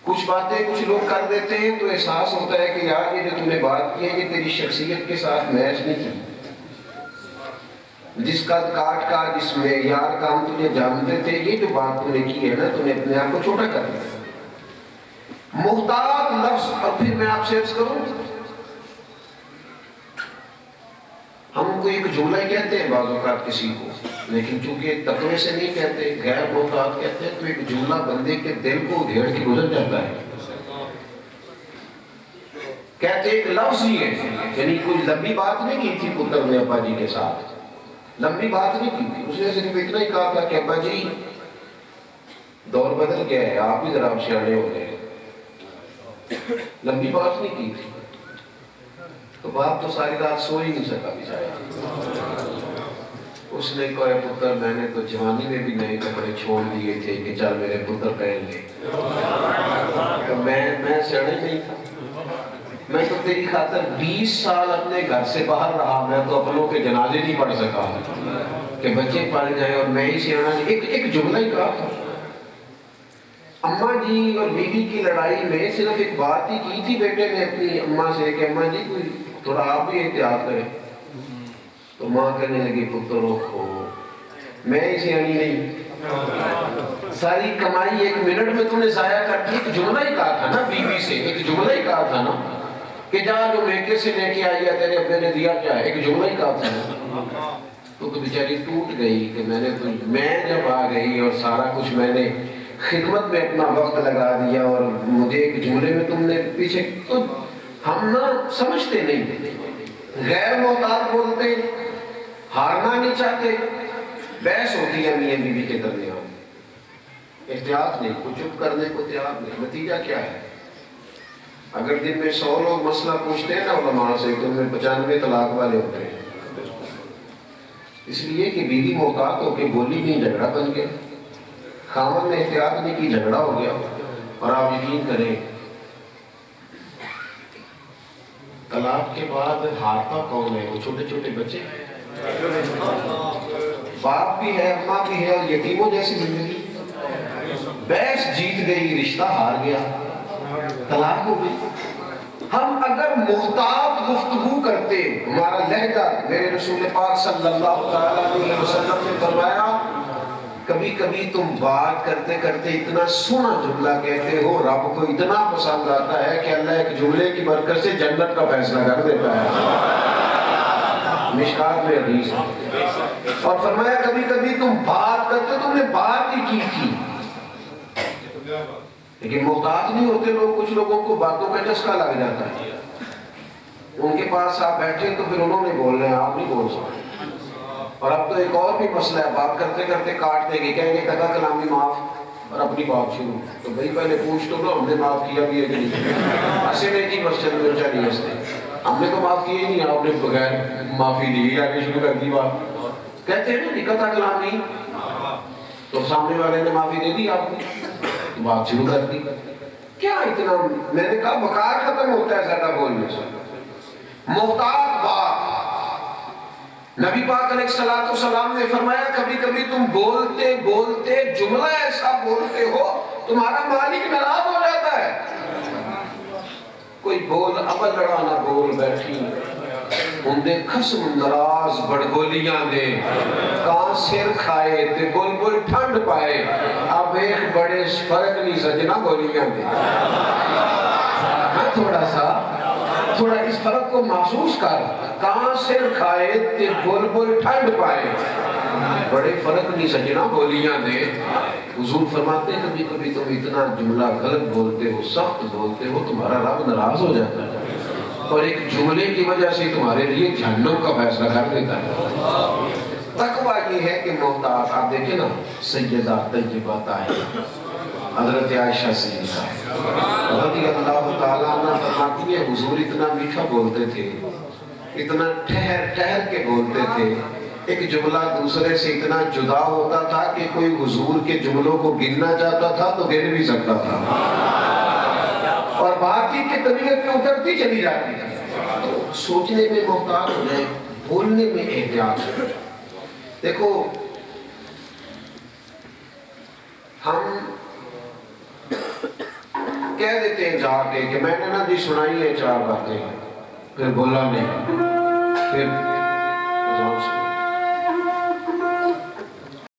कुछ बातें कुछ लोग कर देते हैं तो एहसास होता है कि यार ये जो तूने बात की है ये तेरी शख्सियत के साथ मैच नहीं की। जिसका काट का जिसमें यार का हम तुझे जानते थे, ये जो बात तूने की है ना, तूने अपने आप को छोटा कर दिया। मुहतात लफ्ज, और फिर मैं आपसे अर्ज करूं, हम उनको एक जुमला ही कहते हैं बाज़ औक़ात किसी को, लेकिन चूंकि तकवे से नहीं कहते, गैर मुहतात कहते हैं, तो एक जुमला बंदे के दिल को उधेड़ के गुजर जाता है। कहते एक लफ्ज ही है, यानी कोई लंबी बात नहीं की थी पुत्र ने अब्बा जी के साथ, लंबी बात नहीं की थी, उसने सिर्फ इतना ही कहा था कि अब्बा जी दौर बदल गया है, आप भी जरा सियाने हो गए। लंबी बात नहीं की थी। तो बाप तो सारी रात सो ही नहीं सका बेचारा। उसने कहा पुत्र मैंने तो जवानी में भी नए कपड़े छोड़ दिए थे कि चल मेरे पुत्र पहन ले। तो मैं सियाने नहीं था, मैं तो तेरी खातर 20 साल अपने घर से बाहर रहा, मैं तो अपनों के जनाजे नहीं पढ़ सका कि बच्चे पढ़ जाए और मैं ही सियाना। एक जुमला ही कहा था। अम्मा जी और बीवी की लड़ाई में सिर्फ एक बात ही की थी बेटे ने अपनी अम्मा से कि अम्मा जी कोई थोड़ा आप भी एहतियात करें। तो माँ कहने लगी पुत्र रोको, मैं ही सियानी नहीं, सारी कमाई 1 मिनट में तुमने जाया कर दी। एक जुमला ही कहा था ना बीवी से, एक जुमला ही कहा था ना कि जा जो मेके से लेके आई है तेरे अब्बे ने दिया क्या है, एक जुमला ही कहा था ना। तो बेचारी टूट गई कि मैं जब आ गई और सारा कुछ मैंने खिदमत में अपना वक्त लगा दिया और मुझे एक जुमले में तुमने पीछे। तो हम ना समझते नहीं, गैर मोहतात बोलते, हारना नहीं चाहते, बहस होती है मियां बीवी के दरमियान, एहतियात नहीं, कुछ चुप करने को तैयार नहीं। नतीजा क्या है? अगर दिन में 100 लोग मसला पूछते हैं ना उलमा से, तो उनमें 95 तलाक वाले होते हैं। इसलिए कि बीवी मोहतात होके बोली नहीं, झगड़ा बन गया, खामन ने एहतियात नहीं की, झगड़ा हो गया। और आप यकीन करें तलाक के बाद हारता कौन है? वो छोटे छोटे बच्चे, बाप भी है अम्मा भी है, और यतीमों जैसी जिंदगी। बहस जीत गई, रिश्ता हार गया, तलाक हो गई। हम अगर मुहतात गुफ्तगू करते, हमारा लहजा, मेरे रसूल पाक सल्लल्लाहु अलैहि वसल्लम ने फरमाया कभी कभी तुम बात करते करते इतना सोना जुमला कहते हो, रब को इतना पसंद आता है कि अल्लाह एक जुमले की बरकत से जन्नत का फैसला कर देता है। मिशकात में हदीस है। और फरमाया कभी कभी तुम बात करते, तुमने बात ही की थी, लेकिन मोहताज नहीं होते लोग। कुछ लोगों को बातों का चस्का लग जाता है, उनके पास आप बैठे तो फिर उन्होंने बोलना है, आप नहीं बोल सकते। और अब तो एक और भी मसला है, बात करते करते काट देंगे, कहेंगे कदा कलामी माफ, और अपनी बात शुरू। तो भाई पहले पूछ तो लो हमने माफ किया भी है कि नहीं। ऐसे नहीं जी मस्जिद में नहीं हंसते, हमने तो माफ किया ही नहीं, आपने बगैर माफी दी आगे शुरू कर दी बात। कहते हैं ना कदा कलामी, तो सामने वाले ने माफी दे दी, आपने बात शुरू कर दी। क्या इतना, मैंने कहा वकार खत्म होता है ज्यादा बोलने से। मुहतात बात, नबी पाक अलैहिस्सलाम ने फरमाया कभी कभी तुम बोलते बोलते जुमला ऐसा बोलते हो तुम्हारा मालिक नाराज हो जाता है। कोई बोल अबल लड़ाना बोल बैठी उनके खसम नाराज बड़बोलियां दे कां सिर खाए ते बुलबुल ठंड पाए। अब एक बड़े फर्क नहीं सजना बोलियां दे। थोड़ा इस फर्क को महसूस कर, कां सिर खाए ते बुलबुल ठंड पाए, बड़े फर्क नहीं सजना बोलियां दे। हुजूर फरमाते हैं कभी कभी तुम इतना जुमला गलत बोलते हो, सख्त बोलते हो, तुम्हारा रब नाराज हो जाता है और एक जुमले की वजह से तुम्हारे लिए जहन्नम का फैसला कर देता है। तकवा ये है कि मोहताज, आप देखें ना सैयदा तय्यबा ताहिरा हज़रत आयशा सिद्दीक़ा रज़ियल्लाहु ताला अन्हा फरमाती है हुजूर इतना मीठा बोलते थे, इतना ठहर ठहर के बोलते थे, एक जुमला दूसरे से इतना जुदा होता था कि कोई हुजूर के जुमलों को गिनना चाहता था तो गिन भी सकता था और बाकी की तबीयत में उतरती चली जाती थी। तो सोचने में मोहताज हो जाए, बोलने में एहतियात हो। देखो हम कह देते हैं जाके कि मैंने ना जी सुनाई है 4 बातें, फिर बोला नहीं, फिर